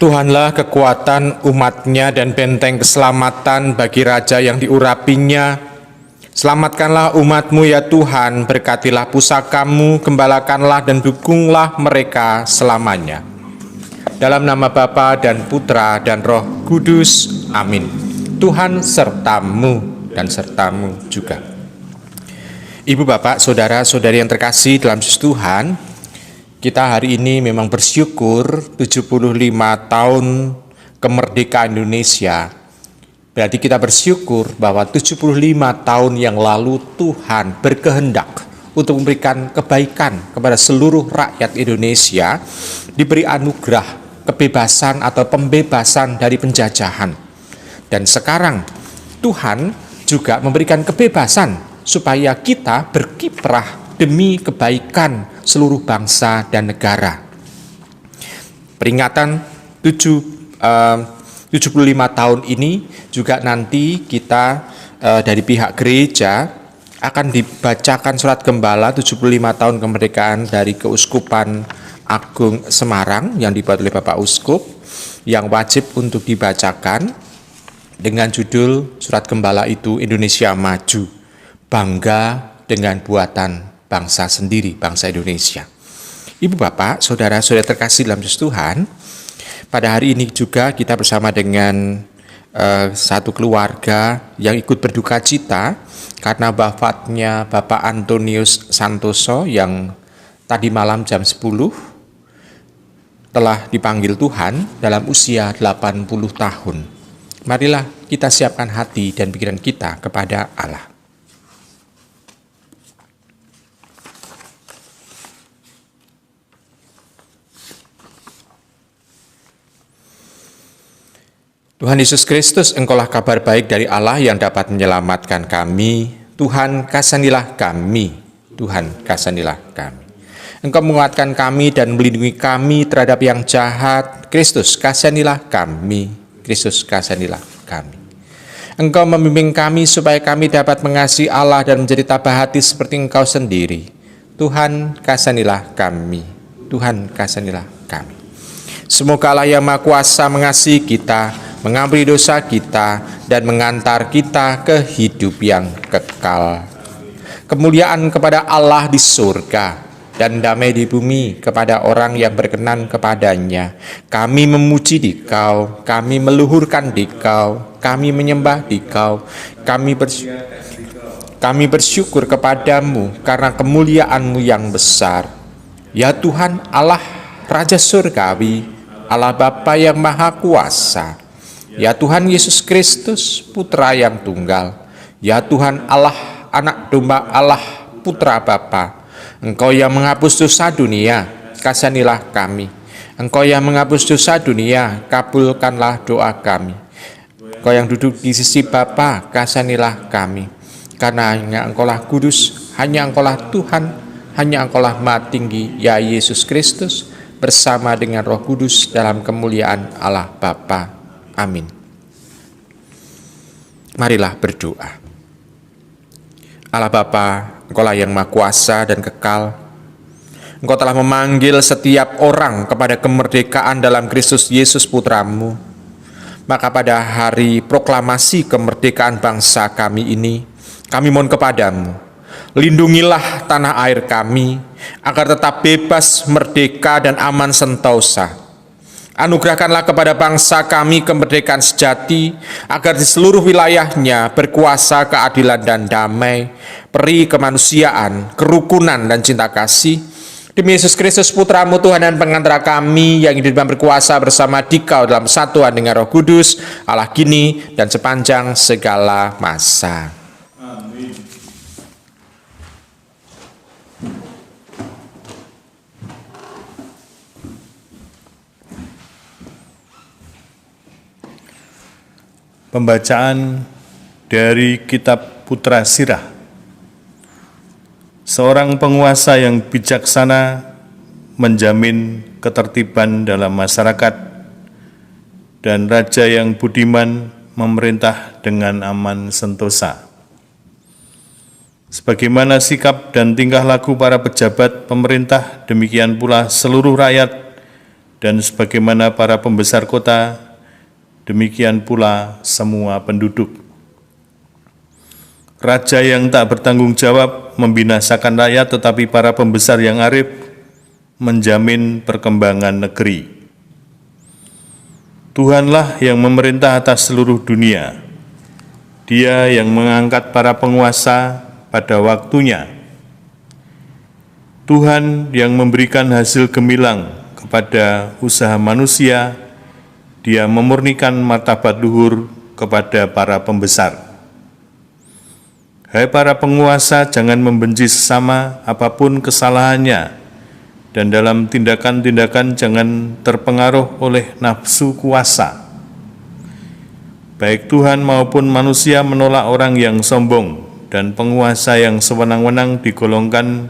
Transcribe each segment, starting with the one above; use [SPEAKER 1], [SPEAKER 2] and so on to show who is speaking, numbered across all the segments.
[SPEAKER 1] Tuhanlah kekuatan umat-Nya dan benteng keselamatan bagi raja yang diurapinya. Selamatkanlah umat-Mu ya Tuhan, berkatilah pusaka-Mu, gembalakanlah dan dukunglah mereka selamanya. Dalam nama Bapa dan Putra dan Roh Kudus, amin. Tuhan sertamu dan sertamu juga. Ibu, Bapak, Saudara-saudari yang terkasih dalam Yesus Tuhan, kita hari ini memang bersyukur 75 tahun kemerdekaan Indonesia. Berarti kita bersyukur bahwa 75 tahun yang lalu Tuhan berkehendak untuk memberikan kebaikan kepada seluruh rakyat Indonesia, diberi anugerah kebebasan atau pembebasan dari penjajahan. Dan sekarang Tuhan juga memberikan kebebasan supaya kita berkiprah demi kebaikan seluruh bangsa dan negara. Peringatan 75 tahun ini juga nanti kita dari pihak gereja akan dibacakan surat gembala 75 tahun kemerdekaan dari Keuskupan Agung Semarang yang dibuat oleh Bapak Uskup, yang wajib untuk dibacakan dengan judul surat gembala itu Indonesia Maju, bangga dengan buatan bangsa sendiri, bangsa Indonesia. Ibu, Bapak, Saudara-saudari terkasih dalam Yesus Tuhan, pada hari ini juga kita bersama dengan satu keluarga yang ikut berduka cita karena wafatnya Bapak Antonius Santoso yang tadi malam jam 10 telah dipanggil Tuhan dalam usia 80 tahun. Marilah kita siapkan hati dan pikiran kita kepada Allah. Tuhan Yesus Kristus, Engkaulah kabar baik dari Allah yang dapat menyelamatkan kami. Tuhan, kasihanilah kami. Tuhan, kasihanilah kami. Engkau menguatkan kami dan melindungi kami terhadap yang jahat. Kristus, kasihanilah kami. Kristus, kasihanilah kami. Engkau membimbing kami supaya kami dapat mengasihi Allah dan menjadi tabah hati seperti Engkau sendiri. Tuhan, kasihanilah kami. Tuhan, kasihanilah kami. Semoga Allah yang Maha Kuasa mengasihi kita, mengampuni dosa kita, dan mengantar kita ke hidup yang kekal. Kemuliaan kepada Allah di surga dan damai di bumi kepada orang yang berkenan kepadanya. Kami memuji Dikau, kami meluhurkan Dikau, kami menyembah Dikau, kami bersyukur kepadamu karena kemuliaan-Mu yang besar. Ya Tuhan Allah Raja Surgawi, Allah Bapa yang Maha Kuasa, ya Tuhan Yesus Kristus, Putra yang tunggal, ya Tuhan Allah, Anak Domba Allah, Putra Bapa, Engkau yang menghapus dosa dunia, kasihanilah kami. Engkau yang menghapus dosa dunia, kabulkanlah doa kami. Engkau yang duduk di sisi Bapa, kasihanilah kami. Karena hanya Engkaulah kudus, hanya Engkaulah Tuhan, hanya Engkaulah Maha Tinggi, ya Yesus Kristus, bersama dengan Roh Kudus dalam kemuliaan Allah Bapa. Amin. Marilah berdoa. Allah Bapa, Engkaulah yang Maha Kuasa dan kekal. Engkau telah memanggil setiap orang kepada kemerdekaan dalam Kristus Yesus Putra-Mu. Maka pada hari proklamasi kemerdekaan bangsa kami ini, kami mohon kepadamu, lindungilah tanah air kami, agar tetap bebas, merdeka, dan aman sentosa. Anugerahkanlah kepada bangsa kami kemerdekaan sejati, agar di seluruh wilayahnya berkuasa keadilan dan damai, peri kemanusiaan, kerukunan, dan cinta kasih. Demi Yesus Kristus, Putra-Mu, Tuhan dan pengantara kami, yang hidup dan berkuasa bersama Dikau dalam satuan dengan Roh Kudus, Allah kini dan sepanjang segala masa.
[SPEAKER 2] Pembacaan dari Kitab Putra Sirah. Seorang penguasa yang bijaksana menjamin ketertiban dalam masyarakat, dan raja yang budiman memerintah dengan aman sentosa. Sebagaimana sikap dan tingkah laku para pejabat pemerintah, demikian pula seluruh rakyat dan sebagaimana para pembesar kota, demikian pula semua penduduk. Raja yang tak bertanggung jawab membinasakan rakyat, tetapi para pembesar yang arif menjamin perkembangan negeri. Tuhanlah yang memerintah atas seluruh dunia. Dia yang mengangkat para penguasa pada waktunya. Tuhan yang memberikan hasil gemilang kepada usaha manusia. Dia memurnikan martabat luhur kepada para pembesar. Hai para penguasa, jangan membenci sesama apapun kesalahannya, dan dalam tindakan-tindakan jangan terpengaruh oleh nafsu kuasa. Baik Tuhan maupun manusia menolak orang yang sombong, dan penguasa yang sewenang-wenang digolongkan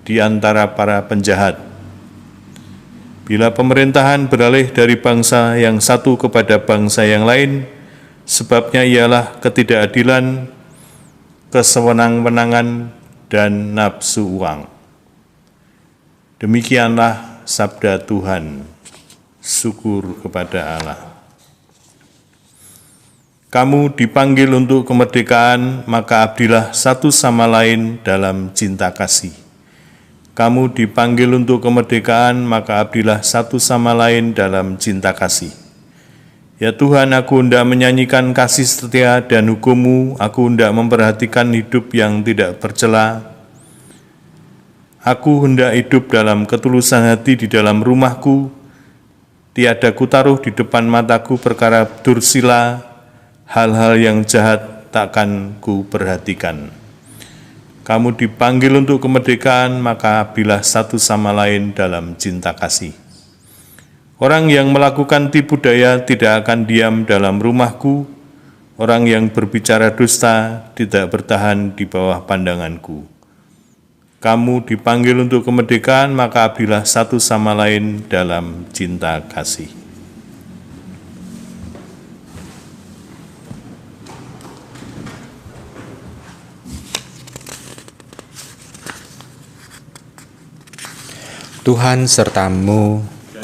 [SPEAKER 2] di antara para penjahat. Bila pemerintahan beralih dari bangsa yang satu kepada bangsa yang lain, sebabnya ialah ketidakadilan, kesewenang-wenangan, dan nafsu uang. Demikianlah sabda Tuhan. Syukur kepada Allah. Kamu dipanggil untuk kemerdekaan, maka abdilah satu sama lain dalam cinta kasih. Kamu dipanggil untuk kemerdekaan, maka abdilah satu sama lain dalam cinta kasih. Ya Tuhan, aku hendak menyanyikan kasih setia dan hukum-Mu, aku hendak memperhatikan hidup yang tidak bercela. Aku hendak hidup dalam ketulusan hati di dalam rumahku, tiada kutaruh di depan mataku perkara dursila, hal-hal yang jahat takkan ku perhatikan. Kamu dipanggil untuk kemerdekaan, maka abdilah satu sama lain dalam cinta kasih. Orang yang melakukan tipu daya tidak akan diam dalam rumahku, orang yang berbicara dusta tidak bertahan di bawah pandanganku. Kamu dipanggil untuk kemerdekaan, maka abdilah satu sama lain dalam cinta kasih.
[SPEAKER 1] Tuhan sertamu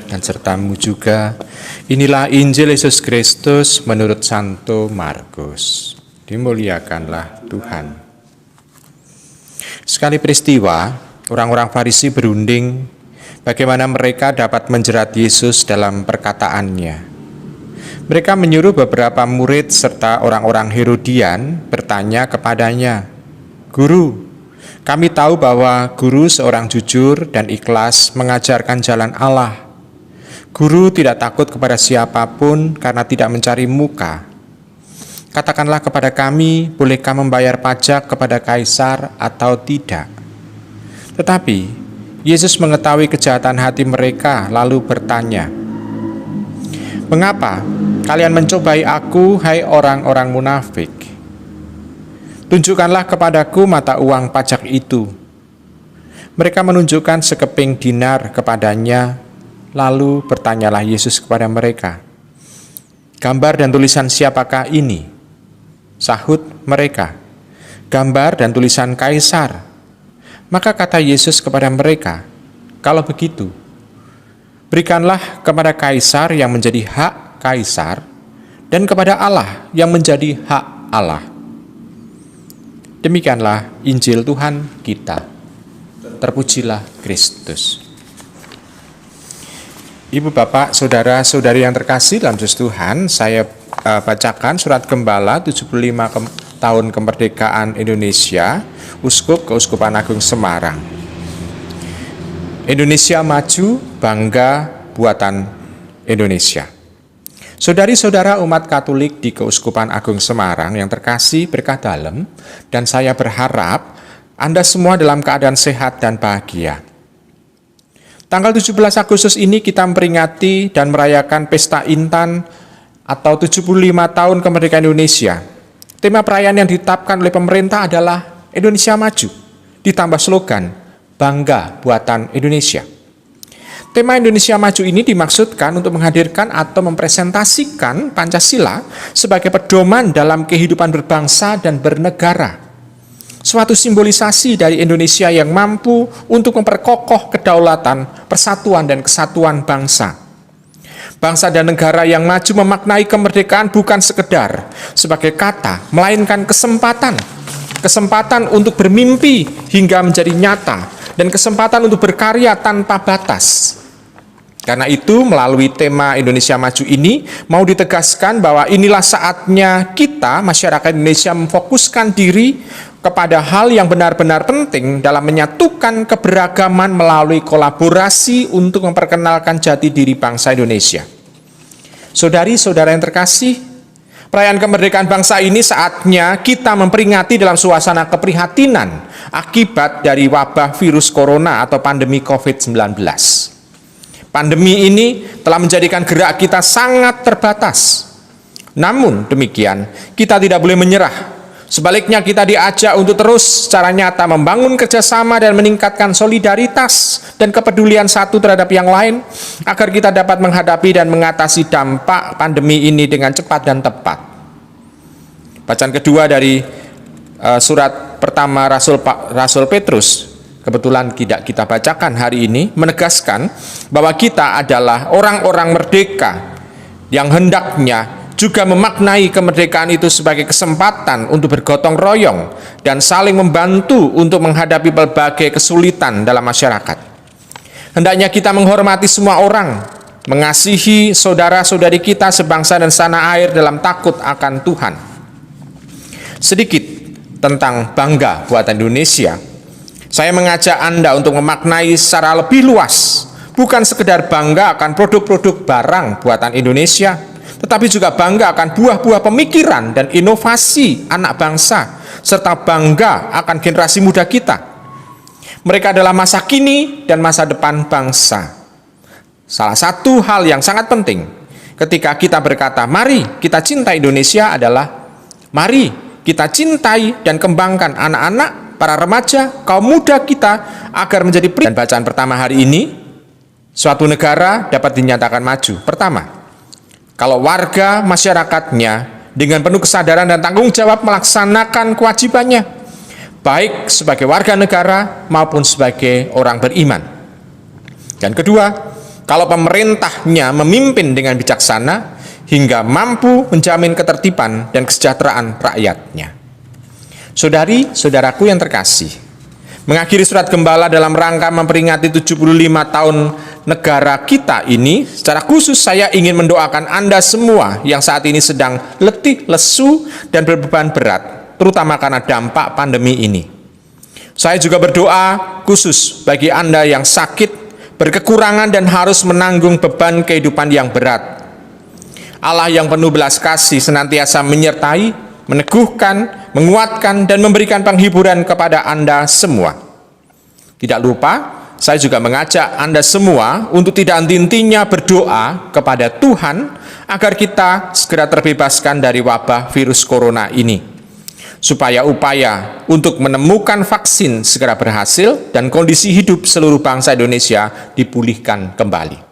[SPEAKER 1] dan sertamu juga. Inilah Injil Yesus Kristus menurut Santo Markus. Dimuliakanlah Tuhan. Sekali peristiwa, orang-orang Farisi berunding bagaimana mereka dapat menjerat Yesus dalam perkataannya. Mereka menyuruh beberapa murid serta orang-orang Herodian bertanya kepadanya, "Guru, kami tahu bahwa Guru seorang jujur dan ikhlas mengajarkan jalan Allah. Guru tidak takut kepada siapapun karena tidak mencari muka. Katakanlah kepada kami, bolehkah membayar pajak kepada Kaisar atau tidak?" Tetapi Yesus mengetahui kejahatan hati mereka lalu bertanya, "Mengapa kalian mencobai aku, hai orang-orang munafik? Tunjukkanlah kepadaku mata uang pajak itu." Mereka menunjukkan sekeping dinar kepadanya. Lalu bertanyalah Yesus kepada mereka, "Gambar dan tulisan siapakah ini?" Sahut mereka, "Gambar dan tulisan Kaisar." Maka kata Yesus kepada mereka, "Kalau begitu, berikanlah kepada Kaisar yang menjadi hak Kaisar, dan kepada Allah yang menjadi hak Allah." Demikianlah Injil Tuhan kita. Terpujilah Kristus. Ibu, Bapak, Saudara-saudari yang terkasih dalam Yesus Tuhan, saya bacakan surat Gembala 75 tahun kemerdekaan Indonesia, Uskup Keuskupan Agung Semarang. Indonesia maju, bangga buatan Indonesia. Saudari-saudara umat Katolik di Keuskupan Agung Semarang yang terkasih berkah dalem, dan saya berharap Anda semua dalam keadaan sehat dan bahagia. Tanggal 17 Agustus ini kita memperingati dan merayakan Pesta Intan atau 75 tahun kemerdekaan Indonesia. Tema perayaan yang ditetapkan oleh pemerintah adalah Indonesia Maju, ditambah slogan Bangga Buatan Indonesia. Tema Indonesia Maju ini dimaksudkan untuk menghadirkan atau mempresentasikan Pancasila sebagai pedoman dalam kehidupan berbangsa dan bernegara. Suatu simbolisasi dari Indonesia yang mampu untuk memperkokoh kedaulatan, persatuan, dan kesatuan bangsa. Bangsa dan negara yang maju memaknai kemerdekaan bukan sekedar sebagai kata, melainkan kesempatan. Kesempatan untuk bermimpi hingga menjadi nyata, dan kesempatan untuk berkarya tanpa batas. Karena itu, melalui tema Indonesia Maju ini, mau ditegaskan bahwa inilah saatnya kita, masyarakat Indonesia, memfokuskan diri kepada hal yang benar-benar penting dalam menyatukan keberagaman melalui kolaborasi untuk memperkenalkan jati diri bangsa Indonesia. Saudari-saudara yang terkasih, perayaan kemerdekaan bangsa ini saatnya kita memperingati dalam suasana keprihatinan akibat dari wabah virus corona atau pandemi COVID-19. Pandemi ini telah menjadikan gerak kita sangat terbatas. Namun demikian, kita tidak boleh menyerah. Sebaliknya, kita diajak untuk terus secara nyata membangun kerjasama dan meningkatkan solidaritas dan kepedulian satu terhadap yang lain, agar kita dapat menghadapi dan mengatasi dampak pandemi ini dengan cepat dan tepat. Bacaan kedua dari surat pertama Rasul Petrus, kebetulan tidak kita bacakan hari ini, menegaskan bahwa kita adalah orang-orang merdeka yang hendaknya juga memaknai kemerdekaan itu sebagai kesempatan untuk bergotong royong dan saling membantu untuk menghadapi berbagai kesulitan dalam masyarakat. Hendaknya kita menghormati semua orang, mengasihi saudara-saudari kita sebangsa dan setanah air dalam takut akan Tuhan. Sedikit tentang bangga buatan Indonesia. Saya mengajak Anda untuk memaknai secara lebih luas, bukan sekedar bangga akan produk-produk barang buatan Indonesia, tetapi juga bangga akan buah-buah pemikiran dan inovasi anak bangsa, serta bangga akan generasi muda kita. Mereka adalah masa kini dan masa depan bangsa. Salah satu hal yang sangat penting ketika kita berkata, mari kita cinta Indonesia adalah, mari kita cintai dan kembangkan anak-anak, para remaja, kaum muda kita agar menjadi dan bacaan pertama hari ini, suatu negara dapat dinyatakan maju. Pertama, kalau warga masyarakatnya dengan penuh kesadaran dan tanggung jawab melaksanakan kewajibannya, baik sebagai warga negara maupun sebagai orang beriman. Dan kedua, kalau pemerintahnya memimpin dengan bijaksana hingga mampu menjamin ketertiban dan kesejahteraan rakyatnya. Saudari-saudaraku yang terkasih, mengakhiri surat gembala dalam rangka memperingati 75 tahun negara kita ini, secara khusus saya ingin mendoakan Anda semua yang saat ini sedang letih, lesu, dan berbeban berat, terutama karena dampak pandemi ini. Saya juga berdoa khusus bagi Anda yang sakit, berkekurangan, dan harus menanggung beban kehidupan yang berat. Allah yang penuh belas kasih senantiasa menyertai, meneguhkan, menguatkan, dan memberikan penghiburan kepada Anda semua. Tidak lupa, saya juga mengajak Anda semua untuk tidak henti-hentinya berdoa kepada Tuhan agar kita segera terbebaskan dari wabah virus corona ini, supaya upaya untuk menemukan vaksin segera berhasil dan kondisi hidup seluruh bangsa Indonesia dipulihkan kembali.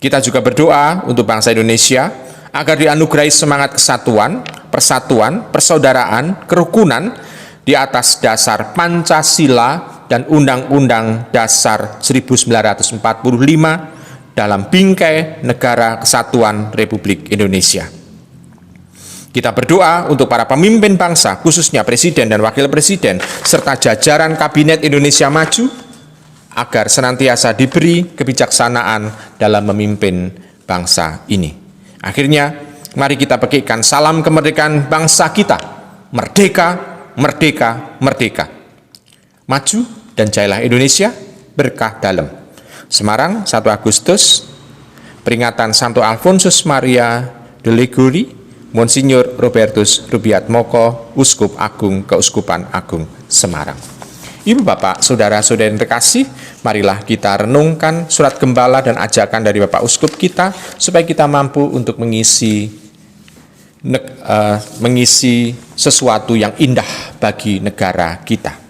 [SPEAKER 1] Kita juga berdoa untuk bangsa Indonesia agar dianugerahi semangat kesatuan, persatuan, persaudaraan, kerukunan di atas dasar Pancasila dan Undang-Undang Dasar 1945 dalam bingkai Negara Kesatuan Republik Indonesia. Kita berdoa untuk para pemimpin bangsa, khususnya Presiden dan Wakil Presiden, serta jajaran Kabinet Indonesia Maju, agar senantiasa diberi kebijaksanaan dalam memimpin bangsa ini. Akhirnya, mari kita petikkan salam kemerdekaan bangsa kita. Merdeka, merdeka, merdeka. Maju dan jayalah Indonesia, berkah dalam. Semarang, 1 Agustus, peringatan Santo Alfonsus Maria de Liguori, Monsinyur Robertus Rubiatmoko, Uskup Agung Keuskupan Agung Semarang. Ibu Bapak, saudara-saudara yang terkasih, marilah kita renungkan surat gembala dan ajakan dari Bapak Uskup kita, supaya kita mampu untuk mengisi sesuatu yang indah bagi negara kita.